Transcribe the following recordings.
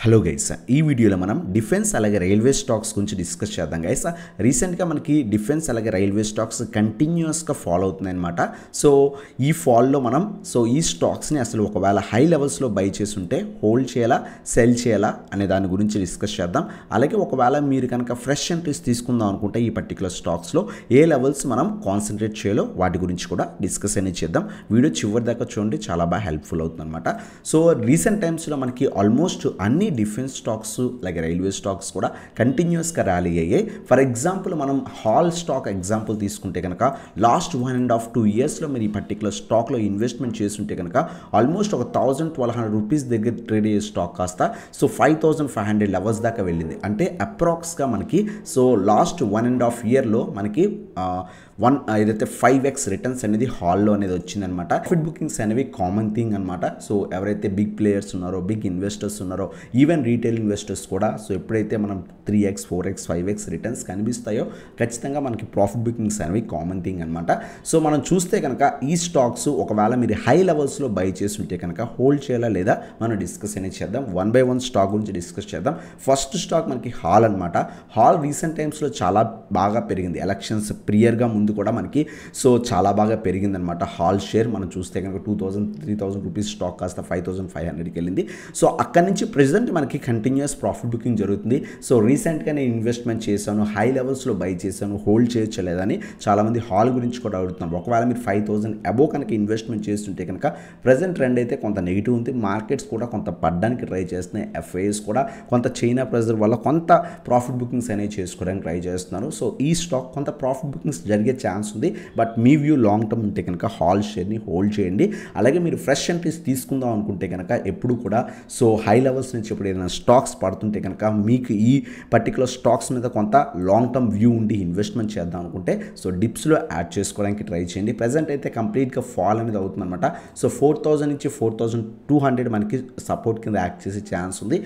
Hello guys, ఈ వీడియోలో మనం డిఫెన్స్ అలాగే రైల్వే స్టాక్స్ గురించి డిస్కస్ చేద్దాం గైస్. రీసెంట్గా మనకి డిఫెన్స్ అలాగే రైల్వే స్టాక్స్ కంటిన్యూస్గా ఫాలో అవుతున్నాయి అనమాట. సో ఈ ఫాల్లో మనం ఈ స్టాక్స్ని అసలు ఒకవేళ హై లెవెల్స్లో బై చేసి ఉంటే హోల్డ్ చేయాలా, సెల్ చేయాలా అనే దాని గురించి డిస్కస్ చేద్దాం. అలాగే ఒకవేళ మీరు కనుక ఫ్రెష్ ఎంట్రీస్ తీసుకుందాం అనుకుంటే ఈ పర్టికులర్ స్టాక్స్లో ఏ లెవెల్స్ మనం కాన్సన్ట్రేట్ చేయాలో వాటి గురించి కూడా డిస్కస్ అనేది చేద్దాం. వీడియో చివరి దాకా చూడండి, చాలా బాగా హెల్ప్ఫుల్ అవుతుంది అనమాట. సో రీసెంట్ టైమ్స్లో మనకి ఆల్మోస్ట్ అన్ని డిఫెన్స్ స్టాక్స్ అలాగే రైల్వే స్టాక్స్ కూడా కంటిన్యూస్గా ర్యాలీ అయ్యాయి. ఫర్ ఎగ్జాంపుల్ మనం హాల్ స్టాక్ ఎగ్జాంపుల్ తీసుకుంటే కనుక లాస్ట్ 1.5-2 ఇయర్స్లో మీరు ఈ పర్టికులర్ స్టాక్లో ఇన్వెస్ట్మెంట్ చేస్తుంటే కనుక ఆల్మోస్ట్ ఒక 1,200 రూపీస్ దగ్గర ట్రేడ్ అయ్యే స్టాక్ కాస్త 5,500 లెవెల్స్ దాకా వెళ్ళింది. అంటే అప్రాక్స్గా మనకి లాస్ట్ 1.5 ఇయర్లో మనకి ఏదైతే 5x రిటర్న్స్ అనేది హాల్లో అనేది వచ్చిందనమాట. ప్రాఫిట్ బుకింగ్స్ అనేవి కామన్ థింగ్ అనమాట. సో ఎవరైతే బిగ్ ప్లేయర్స్ ఉన్నారో, బిగ్ ఇన్వెస్టర్స్ ఉన్నారో, ఈవెన్ రీటైల్ ఇన్వెస్టర్స్ కూడా ఎప్పుడైతే మనం 3x 4x 5x రిటర్న్స్ కనిపిస్తాయో ఖచ్చితంగా మనకి ప్రాఫిట్ బుకింగ్స్ అనేవి కామన్ థింగ్ అనమాట. సో మనం చూస్తే కనుక ఈ స్టాక్స్ ఒకవేళ మీరు హై లెవెల్స్లో బై చేస్తుంటే కనుక హోల్డ్ చేయాలా లేదా మనం డిస్కస్ అనేది చేద్దాం. 1 by 1 స్టాక్ గురించి డిస్కస్ చేద్దాం. ఫస్ట్ స్టాక్ మనకి హాల్ అనమాట. హాల్ రీసెంట్ టైమ్స్లో చాలా బాగా పెరిగింది. ఎలక్షన్స్ ప్రియర్గా ముందు కూడా మనకి చాలా బాగా పెరిగిందనమాట. హాల్ షేర్ మనం చూస్తే కనుక 2,000-3,000 రూపీస్ స్టాక్ కాస్త 5,500కి వెళ్ళింది. సో అక్కడి నుంచి ప్రెజెంట్ మనకి కంటిన్యూస్ ప్రాఫిట్ బుకింగ్ జరుగుతుంది. సో రీసెంట్గా నేను ఇన్వెస్ట్మెంట్ చేశాను, హై లెవెల్స్లో బై చేశాను, హోల్డ్ చేయలేదని చాలామంది హాల్ గురించి కూడా అడుగుతున్నారు. ఒకవేళ మీరు 5,000 అబోవ్ కనుక ఇన్వెస్ట్మెంట్ చేస్తుంటే కనుక ప్రజెంట్ ట్రెండ్ అయితే కొంత నెగిటివ్ ఉంది. మార్కెట్స్ కూడా కొంత పడ్డానికి ట్రై చేస్తున్నాయి. ఎఫ్ఐఎస్ కూడా కొంత చైనా ప్రెజర్ వల్ల కొంత ప్రాఫిట్ బుకింగ్స్ అనేవి చేసుకోవడానికి ట్రై చేస్తున్నారు. సో ఈ స్టాక్ కొంత ప్రాఫిట్ బుకింగ్స్ జరిగే ఛాన్స్ ఉంది. But me view long term ఉంటే కనుక హాల్ షేర్ని హోల్డ్ చేయండి. అలాగే మీరు ఫ్రెష్ ఎంట్రీస్ తీసుకుందాం అనుకుంటే కనుక ఎప్పుడు కూడా హై లెవెల్స్ నుంచి ఎప్పుడు ఏదైనా స్టాక్స్ పడుతుంటే కనుక మీకు ఈ పర్టికులర్ స్టాక్స్ మీద కొంత లాంగ్ టర్మ్ వ్యూ ఉండి ఇన్వెస్ట్మెంట్ చేద్దాం అనుకుంటే డిప్స్లో యాడ్ చేసుకోవడానికి ట్రై చేయండి. ప్రజెంట్ అయితే కంప్లీట్గా ఫాల్ అనేది అవుతుంది అనమాట. 4,000 నుంచి 4,200 మనకి సపోర్ట్ కింద యాక్ట్ చేసే ఛాన్స్ ఉంది.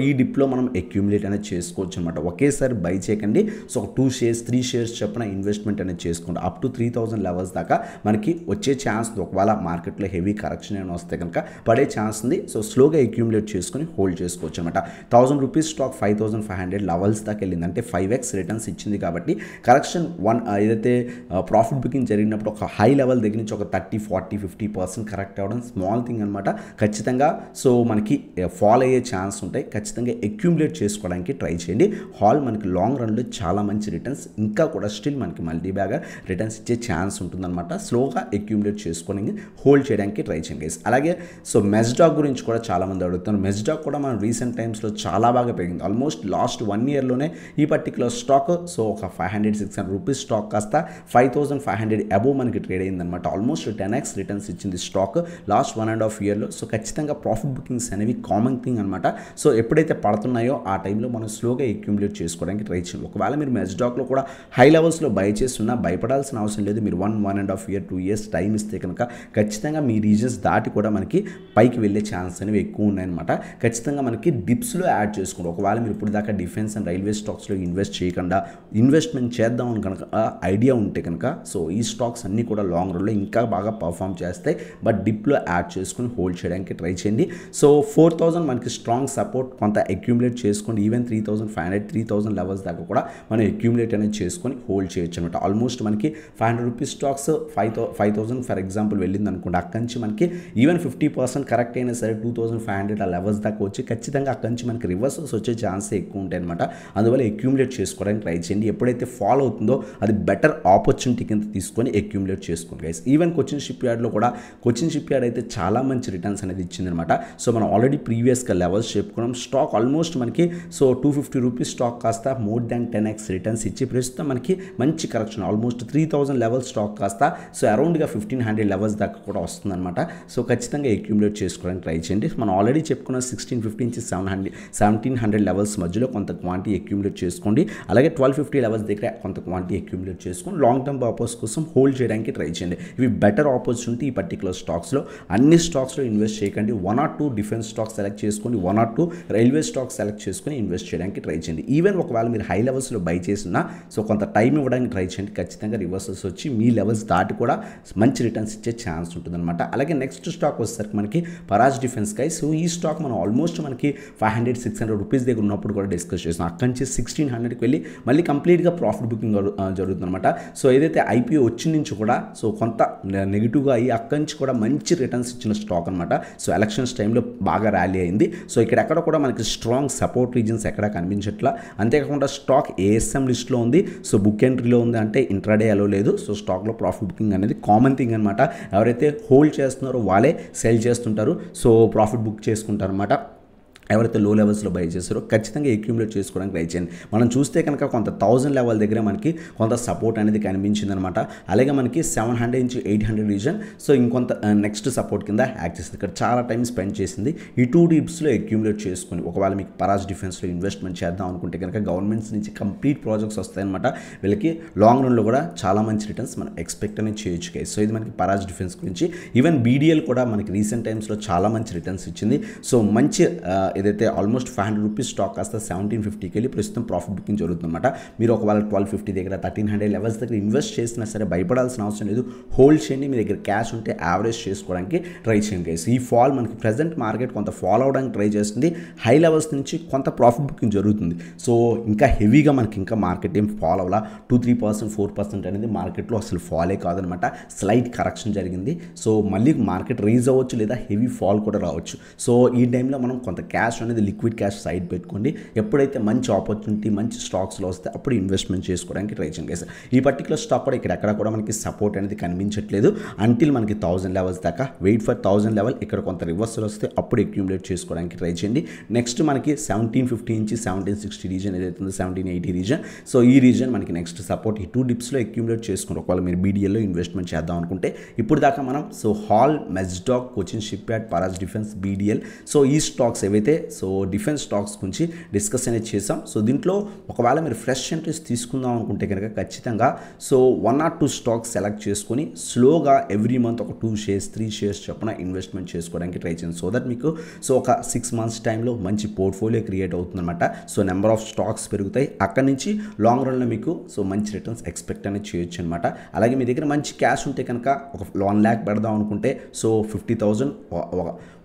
ఈ డిప్లో మనం అక్యూములేట్ అనేది చేసుకోవచ్చు అనమాట. ఒకేసారి బై చేయకండి. 2 షేర్స్ 3 షేర్స్ చెప్పిన ఇన్వెస్ట్మెంట్ అనేది చేసుకోండి. అప్ టు 3,000 లెవెల్స్ దాకా మనకి వచ్చే ఛాన్స్ ఉంది. ఒకవేళ మార్కెట్లో హెవీ కరెక్షన్ ఏమైనా వస్తే కనుక పడే ఛాన్స్ ఉంది. స్లోగా అక్యూములేట్ చేసుకొని హోల్డ్ చేసుకోవచ్చు అనమాట. 1,000 రూపీస్ స్టాక్ 5,500 లెవెల్స్ దాకా వెళ్ళింది. అంటే 5x రిటర్న్స్ ఇచ్చింది. కాబట్టి కరెక్షన్ ఏదైతే ప్రాఫిట్ బుకింగ్ జరిగినప్పుడు ఒక హై లెవెల్ దగ్గర నుంచి ఒక 30-40-50% కరెక్ట్ అవ్వడం స్మాల్ థింగ్ అనమాట. ఖచ్చితంగా మనకి ఫాల్ అయ్యే ఛాన్స్ ఉంటాయి. ఖచ్చితంగా అక్యూములేట్ చేసుకోవడానికి ట్రై చేయండి. హాల్ మనకి లాంగ్ రన్లో చాలా మంచి రిటర్న్స్, ఇంకా కూడా స్టిల్ మనకి మల్టీ బ్యాగర్ రిటర్న్స్ ఇచ్చే ఛాన్స్ ఉంటుందన్నమాట. స్లోగా అక్యూములేట్ చేసుకొని హోల్డ్ చేయడానికి ట్రై చేయండి గైస్. అలాగే మెస్డాక్ గురించి కూడా చాలామంది అడుగుతున్నారు. మెస్డాక్ కూడా మనం రీసెంట్ టైమ్స్లో చాలా బాగా పెరిగింది. ఆల్మోస్ట్ లాస్ట్ 1 ఇయర్లోనే ఈ పర్టికులర్ స్టాక్ ఒక 500-600 రూపీస్ స్టాక్ కాస్త 5,500 అబోవ్ మనకి ట్రేడ్ అయిందనమాట. ఆల్మోస్ట్ 10x రిటర్న్స్ ఇచ్చింది స్టాక్ లాస్ట్ 1.5 ఇయర్లో. ఖచ్చితంగా ప్రాఫిట్ బుకింగ్స్ అనేవి కామన్ థింగ్ అనమాట. ఎప్పుడైతే పడుతున్నాయో ఆ టైంలో మనం స్లోగా అక్యూములేట్ చేసుకోవడానికి ట్రై చేయండి. ఒకవేళ మీరు మెస్డాక్లో కూడా హై లెవెల్స్లో బై చేస్తున్నా భయపడాల్సిన అవసరం లేదు. మీరు 1.5 ఇయర్ 2 ఇయర్స్ టైం ఇస్తే కనుక ఖచ్చితంగా మీ రీజన్స్ దాటి కూడా మనకి పైకి వెళ్ళే ఛాన్స్ అనేవి ఎక్కువ ఉన్నాయన్నమాట. ఖచ్చితంగా మనకి డిప్స్లో యాడ్ చేసుకోండి. ఒకవేళ మీరు ఇప్పుడు దాకా డిఫెన్స్ అండ్ రైల్వే స్టాక్స్లో ఇన్వెస్ట్ చేయకుండా ఇన్వెస్ట్మెంట్ చేద్దాం అని కనుక ఐడియా ఉంటే కనుక ఈ స్టాక్స్ అన్నీ కూడా లాంగ్ రన్లో ఇంకా బాగా పర్ఫామ్ చేస్తాయి. బట్ డిప్లో యాడ్ చేసుకుని హోల్డ్ చేయడానికి ట్రై చేయండి. 4,000 మనకి స్ట్రాంగ్ సపోర్ట్ కొంత అక్యూములేట్ చేసుకోండి. ఈవెన్ 3,500-3,000 లెవెల్స్ దాకా కూడా మనం అక్యూములేట్ అనేది చేసుకొని హోల్డ్ చేయొచ్చు అనమాట. ఆల్మోస్ట్ మనకి 500 రూపీస్ స్టాక్స్ 5,000 ఫర్ ఎగ్జాంపుల్ వెళ్ళింది అనుకోండి. అక్కడి నుంచి మనకి ఈవెన్ 50% కరెక్ట్ అయినా సరే 2,500 ఆ లెవెల్స్ దాకా వచ్చి ఖచ్చితంగా అక్కడి నుంచి మనకి రివర్సల్స్ వచ్చే ఛాన్స్ ఎక్కువ ఉంటాయి అనమాట. అందువల్ల అక్యూములేట్ చేసుకోవడానికి ట్రై చేయండి. ఎప్పుడైతే ఫాలో అవుతుందో అది బెటర్ ఆపర్చునిటీ కింద తీసుకొని అక్యూములేట్ చేసుకోండి గైస్. ఈవెన్ కొచ్చిన్ షిప్ యార్డ్లో కూడా కొచ్చిన్ షిప్ యార్డ్ అయితే చాలా మంచి రిటర్న్స్ అనేది ఇచ్చిందనమాట. మనం ఆల్రెడీ ప్రీవియస్గా లెవెల్స్ చెప్పుకున్నాం. స్టాక్ ఆల్మోస్ట్ మనకి 250 రూపీస్ స్టాక్ కాస్త మోర్ దాన్ 10x రిటర్న్స్ ఇచ్చి ప్రస్తుతం మనకి మంచి కరెక్షన్ ఆల్మోస్ట్ 3,000 లెవెల్ స్టాక్ కాస్త అరౌండ్గా 1,500 లెవెల్స్ దాకా కూడా వస్తుందన్నమాట. ఖచ్చితంగా అక్యూములేట్ చేసుకోవడానికి ట్రై చేయండి. మనం ఆల్రెడీ చెప్పుకున్న 1,650 నుంచి 1,700 లెవెల్స్ మధ్యలో కొంత క్వాంటిటీ అక్యూములేట్ చేసుకోండి. అలాగే 1,250 లెవెల్స్ దగ్గర కొంత క్వాంటిటీ అక్యూములేట్ చేసుకొని లాంగ్ టర్మ్ పర్పస్ కోసం హోల్డ్ చేయడానికి ట్రై చేయండి. ఇవి బెటర్ ఆపర్చునిటీ. ఈ పర్టికులర్ స్టాక్స్లో అన్ని స్టాక్స్లో ఇన్వెస్ట్ చేయకండి. 1 or 2 డిఫెన్స్ స్టాక్స్ సెలెక్ట్ చేసుకొని 1 or 2 రైల్వే స్టాక్స్ సెలెక్ట్ చేసుకొని ఇన్వెస్ట్ చేయడానికి ట్రై చేయండి. ఈవెన్ ఒకవేళ మీరు హై లెవెల్స్లో బై చేసినా కొంత టైం ఇవ్వడానికి ట్రై చేయండి. ఖచ్చితంగా ఖచ్చితంగా రివర్సల్స్ వచ్చి మీ లెవెల్స్ దాటి కూడా మంచి రిటర్న్స్ ఇచ్చే ఛాన్స్ ఉంటుందన్నమాట. అలాగే నెక్స్ట్ స్టాక్ వచ్చేసరికి మనకి పరాజ్ డిఫెన్స్ గైస్. సో ఈ స్టాక్ మనం ఆల్మోస్ట్ మనకి 500-600 రూపీస్ దగ్గర ఉన్నప్పుడు కూడా డిస్కస్ చేసాం. అక్కడి నుంచి 1600కి వెళ్ళి మళ్ళీ కంప్లీట్గా ప్రాఫిట్ బుకింగ్ జరుగుతుందన్నమాట. సో ఏదైతే ఐపీఓ వచ్చి నుంచి కూడా సో కొంత నెగిటివ్గా అయ్యి అక్కడి నుంచి కూడా మంచి రిటర్న్స్ ఇచ్చిన స్టాక్ అనమాట. సో ఎలక్షన్స్ టైంలో బాగా ర్యాలీ అయింది. సో ఎక్కడ కూడా మనకి స్ట్రాంగ్ సపోర్ట్ రీజన్స్ ఎక్కడా కనిపించట్లా. అంతేకాకుండా స్టాక్ ఏఎస్ఎం లిస్ట్లో ఉంది. సో బుక్ ఎంట్రీలో ఉంది, అంటే ఇంట్రాడే అలో లేదు. సో స్టాక్లో ప్రాఫిట్ బుకింగ్ అనేది కామన్ థింగ్ అనమాట. ఎవరైతే హోల్డ్ చేస్తున్నారో వాళ్ళే సెల్ చేస్తుంటారు. సో ప్రాఫిట్ బుక్ చేసుకుంటారు అనమాట. ఎవరైతే లో లెవెల్స్లో బై చేస్తారో ఖచ్చితంగా అక్యూములేట్ చేసుకోవడానికి ట్రై చేయండి. మనం చూస్తే కనుక కొంత 1000 లెవెల్ దగ్గర మనకి కొంత సపోర్ట్ అనేది కనిపించింది అనమాట. అలాగే మనకి 700 నుంచి 800 రీజన్ సో ఇంకొంత నెక్స్ట్ సపోర్ట్ కింద యాక్ట్ చేసింది. ఇక్కడ చాలా టైం స్పెండ్ చేసింది. ఈ 2 డిప్స్లో అక్యూములేట్ చేసుకొని ఒకవేళ మీకు పరాజ్ డిఫెన్స్లో ఇన్వెస్ట్మెంట్ చేద్దాం అనుకుంటే కనుక గవర్నమెంట్స్ నుంచి కంప్లీట్ ప్రాజెక్ట్స్ వస్తాయన్నమాట. వీళ్ళకి లాంగ్ రన్లో కూడా చాలా మంచి రిటర్న్స్ మనం ఎక్స్పెక్ట్ అనేది చేయొచ్చు గైస్. సో ఇది మనకి పరాజ్ డిఫెన్స్ గురించి. ఈవెన్ బీడీఎల్ కూడా మనకి రీసెంట్ టైమ్స్లో చాలా మంచి రిటర్న్స్ ఇచ్చింది. సో మంచి ఏదైతే ఆల్మోస్ట్ 500 రూపీస్ స్టాక్ కాస్త 1750కి వెళ్ళి ప్రస్తుతం ప్రాఫిట్ బుకింగ్ జరుగుతుందన్నమాట. మీరు ఒకవేళ 1250 దగ్గర 1300 లెవెల్స్ దగ్గర ఇన్వెస్ట్ చేసినా సరే భయపడాల్సిన అవసరం లేదు. హోల్డ్ చేయండి. మీ దగ్గర క్యాష్ ఉంటే యావరేజ్ చేసుకోవడానికి ట్రై చేయండి గైస్. ఈ ఫాల్ మనకి ప్రజెంట్ మార్కెట్ కొంత ఫాల్ అవడానికి ట్రై చేస్తుంది. హై లెవెల్స్ నుంచి కొంత ప్రాఫిట్ బుకింగ్ జరుగుతుంది. సో ఇంకా హెవీగా మనకి ఇంకా మార్కెట్ ఏం ఫాల్ అవ్వాలా 2-3%, 4% అనేది మార్కెట్లో అసలు ఫాలే కాదనమాట. స్లైట్ కరెక్షన్ జరిగింది. సో మళ్ళీ మార్కెట్ రైజ్ అవ్వచ్చు లేదా హెవీ ఫాల్ కూడా రావచ్చు. సో ఈ టైంలో మనం కొంత క్యాష్ అనేది లిక్విడ్ క్యాష్ సైడ్ పెట్టుకోండి. ఎప్పుడైతే మంచి ఆపర్చునిటీ మంచి స్టాక్స్లో వస్తే అప్పుడు ఇన్వెస్ట్మెంట్ చేసుకోవడానికి ట్రై చేయండి గైస్. ఈ పర్టికులర్ స్టాక్ కూడా ఎక్కడ కూడా మనకి సపోర్ట్ అనేది కనిపించట్లేదు. అంటిల్ మనకి 1000 లెవెల్స్ దాకా వెయిట్ ఫర్ 1000 లెవెల్. ఇక్కడ కొంత రివర్సల్ వస్తే అప్పుడు అక్యూములేట్ చేసుకోవడానికి ట్రై చేయండి. నెక్స్ట్ మనకి 1750 నుంచి 1760 రీజన్ ఏదైతే ఉందో 1780 రీజన్. సో ఈ రీజన్ మనకి నెక్స్ట్ సపోర్ట్. ఈ 2 డిప్స్లో అక్యూములేట్ చేసుకుని ఒకవేళ మీరు బీడీఎల్లో ఇన్వెస్ట్మెంట్ చేద్దాం అనుకుంటే ఇప్పుడు దాకా మనం so HAL, Mazdock, Cochin shipyard, Paras defence, BDL so ఈ స్టాక్స్ ఏవైతే సో డిఫెన్స్ స్టాక్స్ గురించి డిస్కస్ అనేది చేసాం. సో దీంట్లో ఒకవేళ మీరు ఫ్రెష్ ఎంట్రీస్ తీసుకుందాం అనుకుంటే కనుక ఖచ్చితంగా సో 1 or 2 స్టాక్స్ సెలెక్ట్ చేసుకొని స్లోగా ఎవ్రీ మంత్ ఒక 2 షేర్స్ 3 షేర్స్ చొప్పున ఇన్వెస్ట్మెంట్ చేసుకోవడానికి ట్రై చేయండి. సో దట్ మీకు సో ఒక 6 months టైంలో మంచి పోర్ట్ఫోలియో క్రియేట్ అవుతుందన్నమాట. సో నెంబర్ ఆఫ్ స్టాక్స్ పెరుగుతాయి. అక్కడి నుంచి లాంగ్ రన్లో మీకు సో మంచి రిటర్న్స్ ఎక్స్పెక్ట్ అనేది చేయొచ్చు అనమాట. అలాగే మీ దగ్గర మంచి క్యాష్ ఉంటే కనుక ఒక 1 lakh పెడదాం అనుకుంటే సో 50,000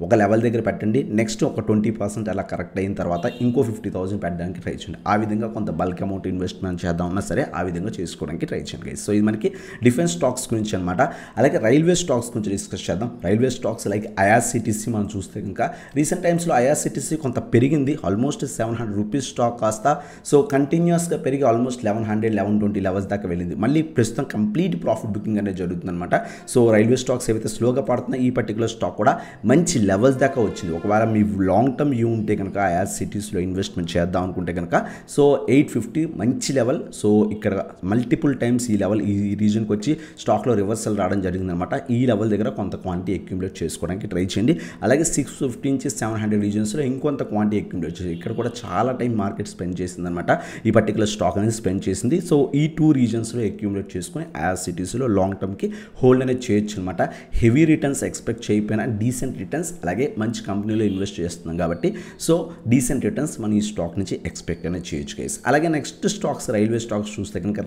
ఒక లెవెల్ దగ్గర పెట్టండి. నెక్స్ట్ ఒక 20% అలా కరెక్ట్ అయిన తర్వాత ఇంకో 50,000 పెట్టడానికి ట్రై చేయండి. ఆ విధంగా కొంత బల్క్ అమౌంట్ ఇన్వెస్ట్మెంట్ చేద్దాం ఉన్నా సరే ఆ విధంగా చేసుకోవడానికి ట్రై చేయండి గైస్. సో ఇది మనకి డిఫెన్స్ స్టాక్స్ గురించి అనమాట. అలాగే రైల్వే స్టాక్స్ గురించి డిస్కస్ చేద్దాం. రైల్వే స్టాక్స్ లైక్ ఐఆర్సిటీసీ మనం చూస్తే కనుక రీసెంట్ టైమ్స్లో ఐఆర్సిటీసీ కొంత పెరిగింది. ఆల్మోస్ట్ 700 రూపీస్ స్టాక్ కాస్త సో కంటిన్యూస్గా పెరిగి ఆల్మోస్ట్ 1100, 1120 లెవెల్స్ దాకా వెళ్ళింది. మళ్ళీ ప్రస్తుతం కంప్లీట్ ప్రాఫిట్ బుకింగ్ అనేది జరుగుతుందన్నమాట. సో రైల్వే స్టాక్స్ ఏవైతే స్లోగా పడుతున్నాయి ఈ పర్టికులర్ స్టాక్ కూడా మంచి లెవెల్స్ దాకా వచ్చింది. ఒకవేళ మీ లాంగ్ టర్మ్ వ్యూ ఉంటే కనుక ఐఆర్సిటీస్లో ఇన్వెస్ట్మెంట్ చేద్దాం అనుకుంటే కనుక సో 850 మంచి లెవెల్. సో ఇక్కడ మల్టిపుల్ టైమ్స్ ఈ లెవెల్ ఈ రీజన్కి వచ్చి స్టాక్లో రివర్సల్ రావడం జరిగిందనమాట. ఈ లెవెల్ దగ్గర కొంత క్వాంటిటీ అక్యూములేట్ చేసుకోవడానికి ట్రై చేయండి. అలాగే 650 నుంచి 700 రీజన్స్లో ఇంకొంత క్వాంటిటీ అక్యూములేట్ చేసి ఇక్కడ కూడా చాలా టైం మార్కెట్ స్పెండ్ చేసిందనమాట. ఈ పర్టికులర్ స్టాక్ అనేది స్పెండ్ చేసింది. సో ఈ 2 రీజన్స్లో అక్యూములేట్ చేసుకుని ఐఆర్సిటీస్లో లాంగ్ టర్మ్కి హోల్డ్ అనేది చేయొచ్చు అనమాట. హెవీ రిటర్న్స్ ఎక్స్పెక్ట్ చేయకపోయినా డీసెంట్ రిటర్న్స్ అలాగే మంచి కంపెనీలో ఇన్వెస్ట్ చేస్తున్నాం కాబట్టి సో డీసెంట్ రిటర్న్స్ మనం ఈ స్టాక్ నుంచి ఎక్స్పెక్ట్ అనేది చేయొచ్చు గైస్. అలాగే నెక్స్ట్ స్టాక్స్ రైల్వే స్టాక్స్ చూస్తే కనుక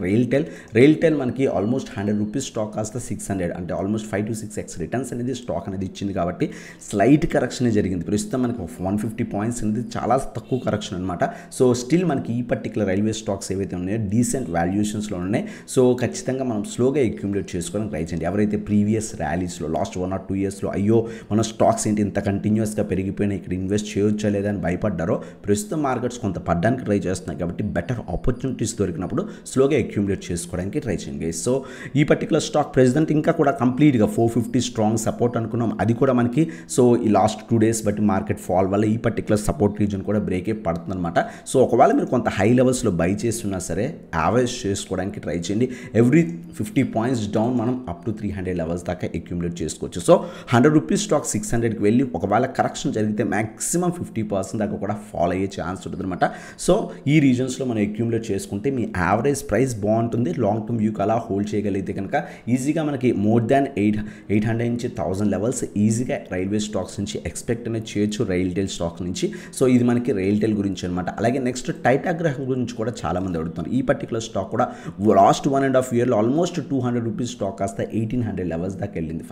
రైల్టెల్ మనకి ఆల్మోస్ట్ 100 రూపీస్ స్టాక్ కాస్త 600 అంటే ఆల్మోస్ట్ 5 to 6x రిటర్న్స్ అనేది స్టాక్ అనేది ఇచ్చింది కాబట్టి స్లైట్ కరెక్షన్ జరిగింది. ప్రస్తుతం మనకి 150 పాయింట్స్ అనేది చాలా తక్కువ కరెక్షన్ అనమాట. సో స్టిల్ మనకి ఈ పర్టికులర్ రైల్వే స్టాక్స్ ఏవైతే ఉన్నాయో డీసెంట్ వాల్యుయేషన్స్లో ఉన్నాయి. సో ఖచ్చితంగా మనం స్లోగా అక్యూములేట్ చేసుకోవడానికి ట్రై చేయండి. ఎవరైతే ప్రీవియస్ ర్యాలీస్లో లాస్ట్ 1 or 2 ఇయర్స్లో అయ్యో మన స్టాక్స్ ఏంటి ఇంత కంటిన్యూస్గా పెరిగిపోయినా ఇక్కడ ఇన్వెస్ట్ చేయొచ్చా లేదా అని భయపడ్డారో ప్రస్తుతం మార్కెట్స్ కొంత పడ్డానికి ట్రై చేస్తున్నాయి కాబట్టి బెటర్ ఆపర్చునిటీస్ దొరికినప్పుడు స్లోగా అక్యూములేట్ చేసుకోవడానికి ట్రై చేయండి గైస్. సో ఈ పర్టికులర్ స్టాక్ ప్రెసిడెంట్ ఇంకా కూడా కంప్లీట్గా 450 స్ట్రాంగ్ సపోర్ట్ అనుకున్నాం. అది కూడా మనకి సో ఈ లాస్ట్ 2 days బట్టి మార్కెట్ ఫాల్ వల్ల ఈ పర్టికులర్ సపోర్ట్ రీజన్ కూడా బ్రేక్ అయి పడుతుంది అనమాట. సో ఒకవేళ మీరు కొంత హై లెవెల్స్లో బై చేస్తున్నా సరే యావరేజ్ చేసుకోవడానికి ట్రై చేయండి. ఎవ్రీ 50 పాయింట్స్ డౌన్ మనం అప్ టు 300 లెవెల్స్ దాకా అక్యూములేట్ చేసుకోవచ్చు. సో 100 రూపీస్ స్టాక్ 600కి వెళ్ళి ఒకవేళ కరెక్షన్ జరిగితే మ్యాక్సిమం మ్యాక్సిమం 50% దాకా కూడా ఫాలో అయ్యే ఛాన్స్ ఉంటుంది అనమాట. సో ఈ రీజన్స్లో మనం అక్యూములేట్ చేసుకుంటే మీ యావరేజ్ ప్రైస్ బాగుంటుంది. లాంగ్ టర్మ్ వ్యూకి అలా హోల్డ్ చేయగలిగితే కనుక ఈజీగా మనకి మోర్ దాన్ 800 నుంచి 1000 లెవెల్స్ ఈజీగా రైల్వే స్టాక్స్ నుంచి ఎక్స్పెక్ట్ అనేది చేయొచ్చు, రైల్టెల్ స్టాక్స్ నుంచి. సో ఇది మనకి రైల్టెల్ గురించి అనమాట. అలాగే నెక్స్ట్ టైటాగ్రహం గురించి కూడా చాలామంది అడుగుతున్నారు. ఈ పర్టికులర్ స్టాక్ కూడా లాస్ట్ 1.5 ఇయర్లో ఆల్మోస్ట్ 200 రూపీస్ స్టాక్ కాస్త 1800 లెవెల్స్ దాకా వెళ్ళింది.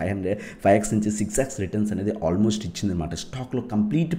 5x నుంచి 6x రిటర్న్స్ అనేది ఆల్మోస్ట్ ఇచ్చింది అనమాట. స్టాక్లో కంప్లీట్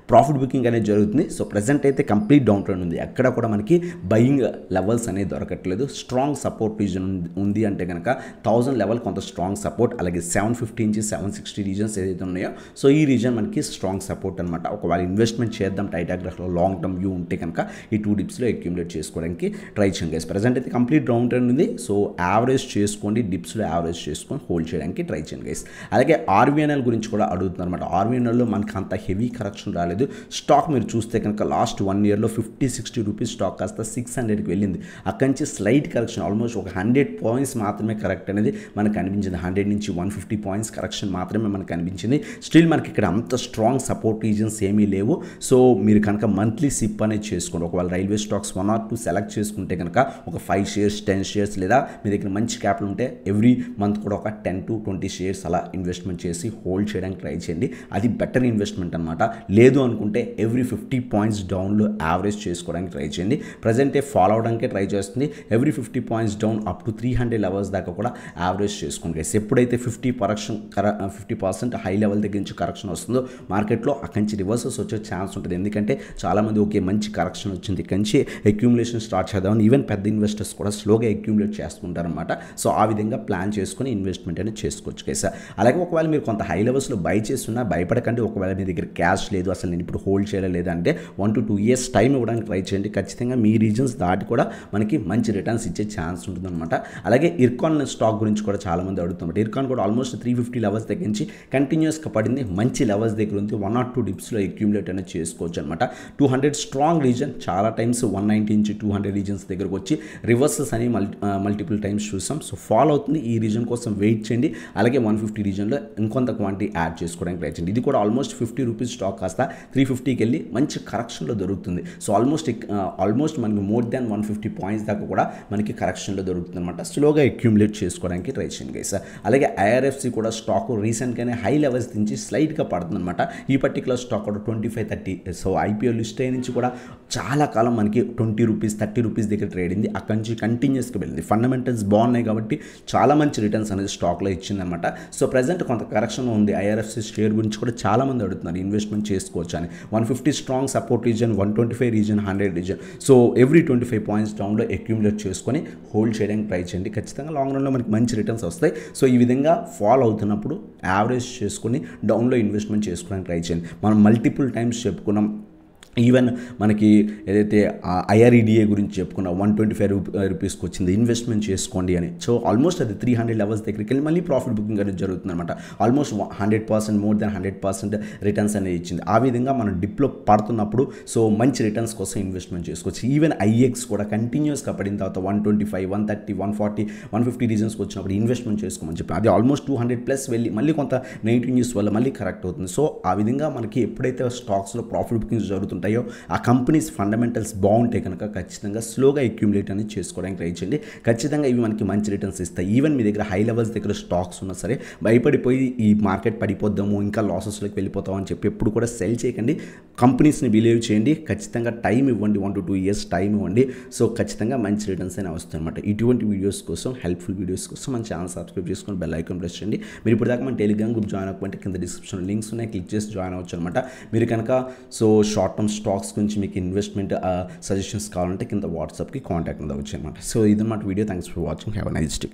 ప్రాఫిట్ బుకింగ్ అనేది జరుగుతుంది. సో ప్రజెంట్ అయితే కంప్లీట్ డౌన్ ట్రెండ్ ఉంది. ఎక్కడ కూడా మనకి బయింగ్ లెవెల్స్ అనేది దొరకట్లేదు. స్ట్రాంగ్ సపోర్ట్ రీజన్ ఉంది అంటే కనుక 1000 లెవెల్ కొంత స్ట్రాంగ్ సపోర్ట్, అలాగే 750 నుంచి 760 రీజన్స్ ఏదైతే ఉన్నాయో సో ఈ రీజన్ మనకి స్ట్రాంగ్ సపోర్ట్ అనమాట. ఒకవేళ ఇన్వెస్ట్మెంట్ చేద్దాం టైటాగ్రహంలో లాంగ్ టర్మ్ వ్యూ ఉంటే కనుక ఈ 2 డిప్స్లో అక్యూములేట్ చేసుకోవడానికి ట్రై చేయండి గైస్. ప్రజెంట్ అయితే కంప్లీట్ డౌన్ ట్రెండ్ ఉంది. సో యావరేజ్ చేసుకోండి, డిప్స్లో యావరేజ్ చేసుకొని హోల్డ్ చేయడానికి ట్రై చేయండి గైస్. అలాగే ఆర్వీఎన్ఎల్ గురించి కూడా అడుగుతున్నారు అనమాట. ఆర్వీఎన్ఎల్లో మనకి అంత హెవీ కరెక్షన్ రాలేదు. స్టాక్ మీరు చూస్తే కనుక లాస్ట్ 1 ఇయర్లో 50-60 రూపీస్ స్టాక్ కాస్త 600కి వెళ్ళింది. అక్కడి నుంచి స్లైట్ కరెక్షన్ ఆల్మోస్ట్ ఒక 100 పాయింట్స్ మాత్రమే కరెక్ట్ అనేది మనకు అనిపించింది. 100 నుంచి 150 పాయింట్స్ కరెక్షన్ మాత్రమే మనకు అనిపించింది. స్టిల్ మనకి ఇక్కడ అంత స్ట్రాంగ్ సపోర్ట్ రీజన్స్ ఏమీ లేవు. సో మీరు కనుక మంత్లీ సిప్ అనేది చేసుకోండి. ఒకవేళ రైల్వే స్టాక్స్ 1 or 2 సెలెక్ట్ చేసుకుంటే కనుక ఒక 5 షేర్స్ 10 షేర్స్ లేదా మీ దగ్గర మంచి క్యాపిటల్ ఉంటే ఎవ్రీ మంత్ కూడా ఒక 10 to 20 షేర్స్ అలా ఇన్వెస్ట్మెంట్ చేసి హోల్డ్ చేయడానికి ట్రై చేయండి. అది బెటర్ ఇన్వెస్ట్మెంట్ అనమాట. లేదు అనుకుంటే ఎవ్రీ 50 పాయింట్స్ డౌన్లో యావరేజ్ చేసుకోవడానికి ట్రై చేయండి. ప్రజెంటే ఫాలో అవడానికే ట్రై చేస్తుంది. Every 50 points down up to 300 levels దాకా కూడా యావరేజ్ చేసుకోండి. ఎప్పుడైతే 50% హై లెవెల్ దగ్గర నుంచి కరెక్షన్ వస్తుందో మార్కెట్లో అక్కడి నుంచి రివర్సెస్ వచ్చే ఛాన్స్ ఉంటుంది. ఎందుకంటే చాలామంది ఓకే మంచి కరెక్షన్ వచ్చింది ఇక్కడి నుంచి అక్యూములేషన్ స్టార్ట్ చేద్దామని ఈవెన్ పెద్ద ఇన్వెస్టర్స్ కూడా స్లోగా అక్యూములేట్ చేసుకుంటారనమాట. సో ఆ విధంగా ప్లాన్ చేసుకుని ఇన్వెస్ట్మెంట్ అనేది చేసుకోవచ్చు కదా. అలాగే ఒకవేళ మీరు కొంత హై లెవెల్స్లో బై చేస్తున్నా భయపడకండి. ఒకవేళ మీ దగ్గర క్యాష్ లేదు, అసలు నేను ఇప్పుడు హోల్డ్ చేయలేదు అంటే 1 to 2 years టైం ఇవ్వడానికి ట్రై చేయండి. ఖచ్చితంగా మీ రీజన్స్ దాటి కూడా మనకి మంచి రిటర్న్స్ ఇచ్చే ఛాన్స్ ఉంటుందన్నమాట. అలాగే ఇర్కాన్ స్టాక్ గురించి కూడా చాలామంది అడుగుతున్నారు. ఇర్కాన్ కూడా ఆల్మోస్ట్ 350 లెవెల్స్ దగ్గర నుంచి కంటిన్యూస్గా పడింది. మంచి లెవెల్స్ దగ్గర ఉంది. 1 or 2 డిప్స్లో అక్యూములేట్ అనేది చేసుకోవచ్చు అనమాట. 200 స్ట్రాంగ్ రీజన్, చాలా టైమ్స్ 190 నుంచి 200 రీజన్స్ దగ్గరకు వచ్చి రివర్సెస్ అని మల్టిపుల్ టైమ్స్ చూసాం. సో ఫాలో అవుతుంది. ఈ రీజన్ కోసం వెయిట్ చేయండి. అలాగే 150 రీజన్లో ఇంకొంత క్వాంటిటీ యాడ్ చేసుకోవడానికి ట్రై చేయండి. ఇది కూడా ఆల్మోస్ట్ 50 రూపీస్ స్టాక్ కాస్త 350కి వెళ్ళి మంచి కరెక్షన్లో దొరుకుతుంది. సో ఆల్మోస్ట్ మనకి మోర్ దాన్ 150 పాయింట్స్ దాకా కూడా మనకి కరెక్షన్లో దొరుకుతుంది అనమాట. స్లోగా అక్యూములేట్ చేసుకోవడానికి ట్రై చేయండి గైస్. అలాగే ఐఆర్ఎఫ్సి కూడా స్టాక్ రీసెంట్గానే హై లెవెల్స్ నుంచి స్లైట్గా పడుతుంది అనమాట. ఈ పర్టికులర్ స్టాక్ కూడా 25-30. సో ఐపీఓ లిస్ట్ అయ్యి నుంచి కూడా చాలా కాలం మనకి 20 రూపీస్ 30 రూపీస్ దగ్గర ట్రేడ్ అయింది. అక్కడి నుంచి కంటిన్యూస్గా వెళ్ళింది. ఫండమెంటల్స్ బాగున్నాయి కాబట్టి చాలా మంచి రిటర్న్స్ అనేది స్టాక్లో ఇచ్చిందనమాట. సో ప్రజెంట్ కొంత కరెక్షన్ ఉంది. ఐఆర్ఎఫ్సి షేర్ గురించి కూడా చాలామంది అడుగుతున్నారు ఇన్వెస్ట్మెంట్ చేసుకోవచ్చు అని. 150 strong support reason, 125 reason, 100 reason. So every 25 points డౌన్లో అక్యూములేట్ చేసుకొని హోల్డ్ చేయడానికి ట్రై చేయండి. ఖచ్చితంగా లాంగ్ రన్లో మనకి మంచి రిటర్న్స్ వస్తాయి. సో ఈ విధంగా ఫాలో అవుతున్నప్పుడు యావరేజ్ చేసుకొని డౌన్లో ఇన్వెస్ట్మెంట్ చేసుకోవడానికి ట్రై చేయండి. మనం మల్టిపుల్ టైమ్స్ చెప్పుకున్నాం. ఈవెన్ మనకి ఏదైతే ఐఆర్ఈడిఏ గురించి చెప్పుకున్నా 125 రూపీస్కి వచ్చింది, ఇన్వెస్ట్మెంట్ చేసుకోండి అని. సో ఆల్మోస్ట్ అది 300 లెవెల్స్ దగ్గరికి వెళ్ళి మళ్ళీ ప్రాఫిట్ బుకింగ్ అనేది జరుగుతుంది అనమాట. ఆల్మోస్ట్ 100% మోర్ దాన్ 100% రిటర్న్స్ అనేది ఇచ్చింది. ఆ విధంగా మనం డిప్లో పడుతున్నప్పుడు సో మంచి రిటర్న్స్ కోసం ఇన్వెస్ట్మెంట్ చేసుకోవచ్చు. ఈవెన్ ఐఎక్స్ కూడా కంటిన్యూస్గా పడిన తర్వాత 125, 130, 140, 150 రీజన్స్కి వచ్చినప్పుడు ఇన్వెస్ట్మెంట్ చేసుకోమని చెప్పి అది ఆల్మోస్ట్ 200+ వెళ్ళి మళ్ళీ కొంత నెగిటివ్ న్యూస్ వల్ల మళ్ళీ కరెక్ట్ అవుతుంది. సో ఆ విధంగా మనకి ఎప్పుడైతే స్టాక్స్లో ప్రాఫిట్ బుకింగ్స్ జరుగుతుంటాయి ఆ కంపెనీస్ ఫండమెంటల్స్ బాగుంటే కనుక ఖచ్చితంగా స్లోగా అక్యూములేట్ అనేది చేసుకోవడానికి ట్రై చేయండి. ఖచ్చితంగా ఇవి మనకి మంచి రిటర్న్స్ ఇస్తాయి. ఈవెన్ మీ దగ్గర హై లెవెల్స్ దగ్గర స్టాక్స్ ఉన్నా సరే భయపడిపోయి ఈ మార్కెట్ పడిపోద్దాము ఇంకా లాసెస్లోకి వెళ్ళిపోతాం అని చెప్పి ఎప్పుడు కూడా సెల్ చేయకండి. కంపెనీస్ని బిలీవ్ చేయండి. ఖచ్చితంగా టైం ఇవ్వండి. 1 to 2 years టైం ఇవ్వండి. సో ఖచ్చితంగా మంచి రిటర్న్స్ అయినా వస్తాయి అనమాట. ఇటువంటి వీడియోస్ కోసం, హెల్ప్ఫుల్ వీడియోస్ కోసం మన ఛానల్ సబ్స్క్రైబ్ చేసుకొని బెల్ ఐకాన్ ప్రెస్ చేయండి. మీరు ఇప్పుడు దాకా మన టెలిగ్రామ్ గ్రూప్ జాయిన్ అవ్వకపోతే కింద డిస్క్రిప్షన్ లింక్స్ ఉన్నాయి, క్లిక్ చేసి జాయిన్ అవ్వచ్చు అనమాట. మీరు కనుక సో షార్ట్ టర్మ్ స్టాక్స్ గురించి మీకు ఇన్వెస్ట్మెంట్ సజెషన్స్ కావాలంటే కింద వాట్సాప్కి కాంటాక్ట్ అవ్వచ్చు అనమాట. సో ఇదన్నమాట video. Thanks for watching. Have a nice day.